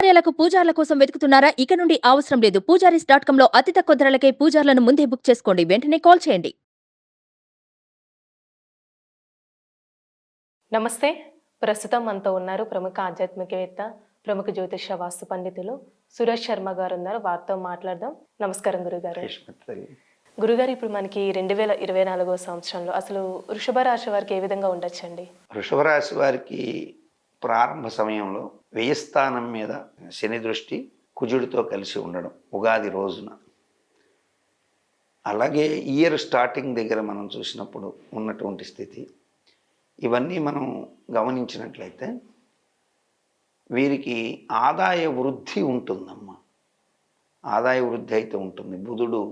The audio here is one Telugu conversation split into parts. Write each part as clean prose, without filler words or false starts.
కార్యాలకు పూజార్ల కోసం వెతుకుతున్నారా? ఇక నుండి అవసరం లేదు. పూజారీస్.com లో అతి తక్కువ ధరలకే పూజార్లను ముందే బుక్ చేసుకోండి. వెంటనే కాల్ చేయండి. నమస్తే. ప్రస్తుతం మనతో ఉన్నారు ప్రముఖ ఆధ్యాత్మికవేత్త, ప్రముఖ జ్యోతిష వాస్తు పండితులు సురేష్ శర్మ గారు ఉన్నారు. వారితో మాట్లాడదాం. నమస్కారం గురుగారు. గురుగారు, ఇప్పుడు మనకి 2024వ సంవత్సరంలో అసలు వృషభ రాశి వారికి ఏ విధంగా ఉండొచ్చండి? వృషభ రాశి వారికి ప్రారంభ సమయంలో వ్యయ స్థానం మీద శని దృష్టి కుజుడితో కలిసి ఉండడం ఉగాది రోజున, అలాగే ఇయర్ స్టార్టింగ్ దగ్గర మనం చూసినప్పుడు ఉన్నటువంటి స్థితి, ఇవన్నీ మనం గమనించినట్లయితే వీరికి ఆదాయ వృద్ధి ఉంటుందమ్మా. ఆదాయ వృద్ధి అయితే ఉంటుంది. బుధుడు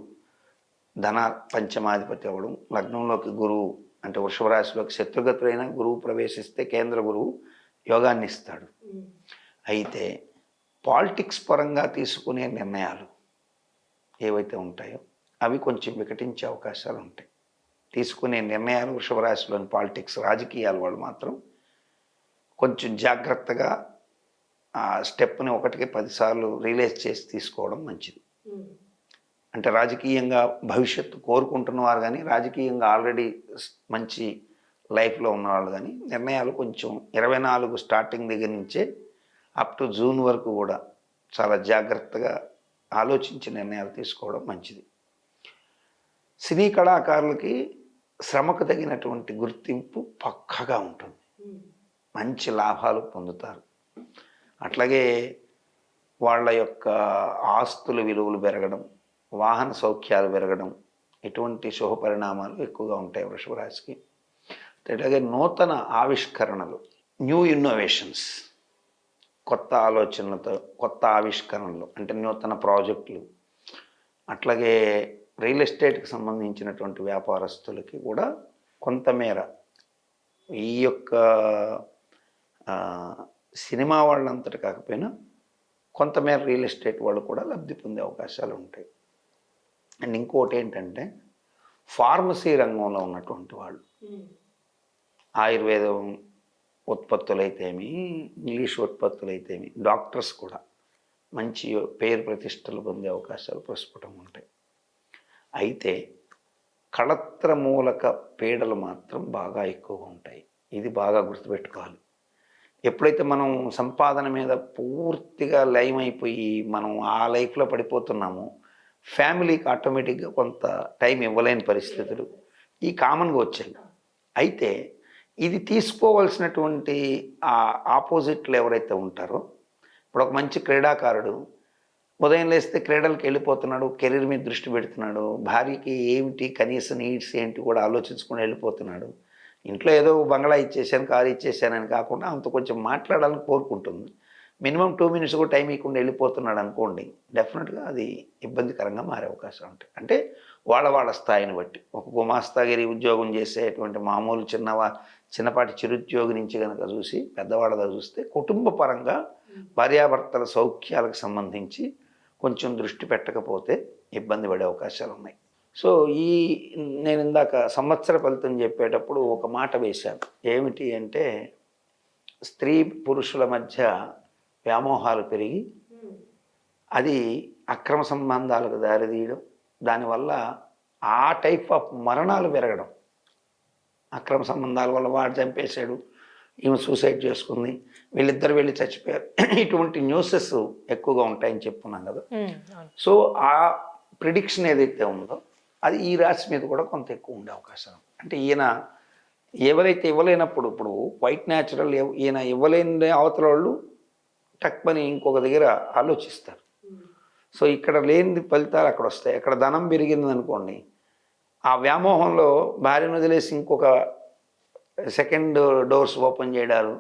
ధన పంచమాధిపతి అవ్వడం, లగ్నంలోకి గురువు అంటే వృషభ రాశిలోకి శత్రుగతులైన గురువు ప్రవేశిస్తే కేంద్ర గురువు యోగాన్ని ఇస్తాడు. అయితే పాలిటిక్స్ పరంగా తీసుకునే నిర్ణయాలు ఏవైతే ఉంటాయో అవి కొంచెం వికటించే అవకాశాలు ఉంటాయి. తీసుకునే నిర్ణయాలు వృషభ రాశిలోని పాలిటిక్స్ రాజకీయాల వాళ్ళు మాత్రం కొంచెం జాగ్రత్తగా ఆ స్టెప్ని 1కి 10 సార్లు రియలైజ్ చేసి తీసుకోవడం మంచిది. అంటే రాజకీయంగా భవిష్యత్తు కోరుకుంటున్నవారు కానీ, రాజకీయంగా ఆల్రెడీ మంచి లైఫ్లో ఉన్నవాళ్ళు కానీ నిర్ణయాలు కొంచెం 24 స్టార్టింగ్ దగ్గర నుంచే అప్ టు జూన్ వరకు కూడా చాలా జాగ్రత్తగా ఆలోచించి నిర్ణయాలు తీసుకోవడం మంచిది. సినీ కళాకారులకి శ్రమకు తగినటువంటి గుర్తింపు పక్కగా ఉంటుంది. మంచి లాభాలు పొందుతారు. అట్లాగే వాళ్ళ యొక్క ఆస్తుల విలువలు పెరగడం, వాహన సౌఖ్యాలు పెరగడం, ఇటువంటి శుభ పరిణామాలు ఎక్కువగా ఉంటాయి వృషభ రాశికి. అట్లాగే నూతన ఆవిష్కరణలు, న్యూ ఇన్నోవేషన్స్, కొత్త ఆలోచనలతో కొత్త ఆవిష్కరణలు అంటే నూతన ప్రాజెక్టులు, అట్లాగే రియల్ ఎస్టేట్కి సంబంధించినటువంటి వ్యాపారస్తులకి కూడా కొంతమేర ఈ యొక్క సినిమా వాళ్ళంతటి కాకపోయినా కొంతమేర రియల్ ఎస్టేట్ వాళ్ళు కూడా లబ్ధి పొందే అవకాశాలు ఉంటాయి. అండ్ ఇంకోటి ఏంటంటే ఫార్మసీ రంగంలో ఉన్నటువంటి వాళ్ళు, ఆయుర్వేదం ఉత్పత్తులైతేమి, ఇంగ్లీష్ ఉత్పత్తులైతేమి, డాక్టర్స్ కూడా మంచి పేరు ప్రతిష్టలు పొందే అవకాశాలు ప్రస్ఫుటంగా ఉంటాయి. అయితే కళత్ర మూలక పీడలు మాత్రం బాగా ఎక్కువగా ఉంటాయి. ఇది బాగా గుర్తుపెట్టుకోవాలి. ఎప్పుడైతే మనం సంపాదన మీద పూర్తిగా లైమ్ అయిపోయి మనం ఆ లైఫ్లో పడిపోతున్నామో ఫ్యామిలీకి ఆటోమేటిక్గా కొంత టైం ఇవ్వలేని పరిస్థితులు ఈ కామన్గా వచ్చాయి. అయితే ఇది తీసుకోవాల్సినటువంటి ఆ ఆపోజిట్లు ఎవరైతే ఉంటారో, ఇప్పుడు ఒక మంచి క్రీడాకారుడు ఉదయం లేస్తే క్రీడలకు వెళ్ళిపోతున్నాడు, కెరీర్ మీద దృష్టి పెడుతున్నాడు, భార్యకి ఏమిటి కనీస నీడ్స్ ఏంటి కూడా ఆలోచించుకొని వెళ్ళిపోతున్నాడు. ఇంట్లో ఏదో బంగ్లా ఇచ్చేసాను, కారు ఇచ్చేసానని కాకుండా అంత కొంచెం మాట్లాడాలని కోరుకుంటుంది. మినిమం 2 మినిట్స్ కూడా టైం ఇవ్వకుండా వెళ్ళిపోతున్నాడు అనుకోండి, డెఫినెట్గా అది ఇబ్బందికరంగా మారే అవకాశం ఉంటాయి. అంటే వాళ్ళ స్థాయిని బట్టి ఒక గుమాస్తాగిరి ఉద్యోగం చేసేటువంటి మామూలు చిన్నపాటి చిరుద్యోగి నుంచి కనుక చూసి పెద్దవాళ్ళగా చూస్తే కుటుంబ పరంగా భార్యాభర్తల సౌఖ్యాలకు సంబంధించి కొంచెం దృష్టి పెట్టకపోతే ఇబ్బంది పడే అవకాశాలు ఉన్నాయి. సో నేను ఇందాక సంవత్సర ఫలితం చెప్పేటప్పుడు ఒక మాట వేశాను. ఏమిటి అంటే స్త్రీ పురుషుల మధ్య వ్యామోహాలు పెరిగి అది అక్రమ సంబంధాలకు దారితీయడం, దానివల్ల ఆ టైప్ ఆఫ్ మరణాలు పెరగడం. అక్రమ సంబంధాల వల్ల వాడు చంపేశాడు, ఈమె సూసైడ్ చేసుకుంది, వీళ్ళిద్దరు వెళ్ళి చచ్చిపోయారు, ఇటువంటి న్యూసెస్ ఎక్కువగా ఉంటాయని చెప్పుకున్నాం కదా. సో ఆ ప్రిడిక్షన్ ఏదైతే ఉందో అది ఈ రాశి మీద కూడా కొంత ఎక్కువ ఉండే అవకాశం. అంటే ఈయన ఎవరైతే ఇవ్వలేనప్పుడు, ఇప్పుడు వైట్ న్యాచురల్ ఈయన ఇవ్వలేని అవతల వాళ్ళు టక్మని ఇంకొక దగ్గర ఆలోచిస్తారు. సో ఇక్కడ లేని ఫలితాలు అక్కడ వస్తాయి. అక్కడ ధనం పెరిగింది అనుకోండి, ఆ వ్యామోహంలో భార్యను వదిలేసి ఇంకొక సెకండ్ డోర్స్ ఓపెన్ చేయడాలు,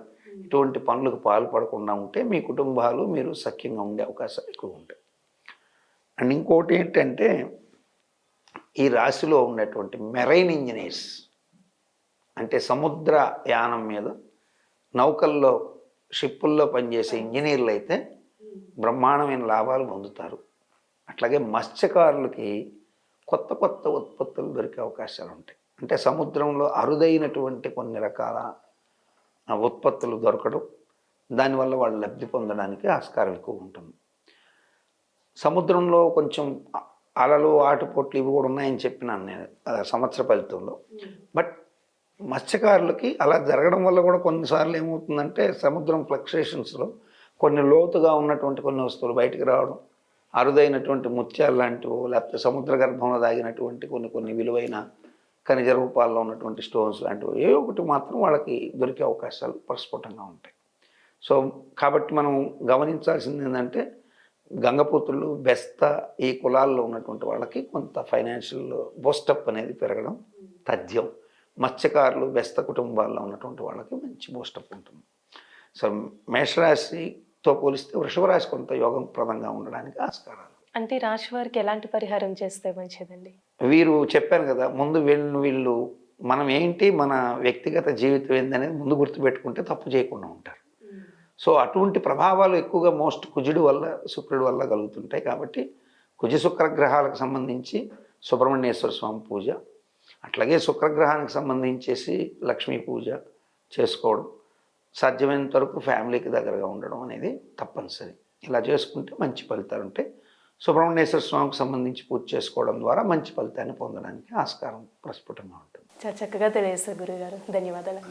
ఇటువంటి పనులకు పాల్పడకుండా ఉంటే మీ కుటుంబాలు మీరు సఖ్యంగా ఉండే అవకాశాలు ఎక్కువ ఉంటాయి. అండ్ ఇంకోటి ఏంటంటే ఈ రాశిలో ఉన్నటువంటి మెరైన్ ఇంజనీర్స్ అంటే సముద్ర యానం మీద నౌకల్లో షిప్పుల్లో పనిచేసే ఇంజనీర్లు అయితే బ్రహ్మాండమైన లాభాలు పొందుతారు. అట్లాగే మత్స్యకారులకి కొత్త కొత్త ఉత్పత్తులు దొరికే అవకాశాలు ఉంటాయి. అంటే సముద్రంలో అరుదైనటువంటి కొన్ని రకాల ఉత్పత్తులు దొరకడం, దానివల్ల వాళ్ళు లబ్ధి పొందడానికి ఆస్కారం ఎక్కువ ఉంటుంది. సముద్రంలో కొంచెం అలలు ఆటుపోట్లు ఇవి కూడా ఉన్నాయని చెప్పినాను నేను సంవత్సర ఫలితంలో. బట్ మత్స్యకారులకి అలా జరగడం వల్ల కూడా కొన్నిసార్లు ఏమవుతుందంటే సముద్రం ఫ్లక్చుయేషన్స్లో కొన్ని లోతుగా ఉన్నటువంటి కొన్ని వస్తువులు బయటికి రావడం, అరుదైనటువంటి ముత్యాలు లాంటివో లేకపోతే సముద్ర గర్భంలో దాగినటువంటి కొన్ని విలువైన ఖనిజ రూపాల్లో ఉన్నటువంటి స్టోన్స్ లాంటివి ఏ ఒకటి మాత్రం వాళ్ళకి దొరికే అవకాశాలు ప్రస్ఫుటంగా ఉంటాయి. సో కాబట్టి మనం గమనించాల్సింది ఏంటంటే గంగపుత్రులు, బెస్త ఈ కులాల్లో ఉన్నటువంటి వాళ్ళకి కొంత ఫైనాన్షియల్ బూస్టప్ అనేది పెరగడం తథ్యం. మత్స్యకారులు, బెస్త కుటుంబాల్లో ఉన్నటువంటి వాళ్ళకి మంచి బూస్టప్ ఉంటుంది. సో మేషరాశితో పోలిస్తే వృషభ రాశి కొంత యోగప్రదంగా ఉండడానికి ఆస్కారాలు. అంటే ఈ రాశి వారికి ఎలాంటి పరిహారం చేస్తే మంచిదండి? వీరు చెప్పాను కదా, ముందు వీళ్ళు మనం ఏంటి, మన వ్యక్తిగత జీవితం ఏందనేది ముందు గుర్తుపెట్టుకుంటే తప్పు చేయకుండా ఉంటారు. సో అటువంటి ప్రభావాలు ఎక్కువగా కుజుడు వల్ల, శుక్రుడి వల్ల కలుగుతుంటాయి. కాబట్టి కుజ శుక్రగ్రహాలకు సంబంధించి సుబ్రహ్మణ్యేశ్వర స్వామి పూజ, అట్లాగే శుక్రగ్రహానికి సంబంధించేసి లక్ష్మీ పూజ చేసుకోవడం, సాధ్యమైనంత వరకు ఫ్యామిలీకి దగ్గరగా ఉండడం అనేది తప్పనిసరి. ఇలా చేసుకుంటే మంచి ఫలితాలు ఉంటాయి. సుబ్రహ్మణ్యేశ్వర స్వామికి సంబంధించి పూజ చేసుకోవడం ద్వారా మంచి ఫలితాన్ని పొందడానికి ఆస్కారం ప్రస్ఫుటంగా ఉంటుంది. చాలా చక్కగా తెలియజేస్తారు గురుగారు. ధన్యవాదాలు.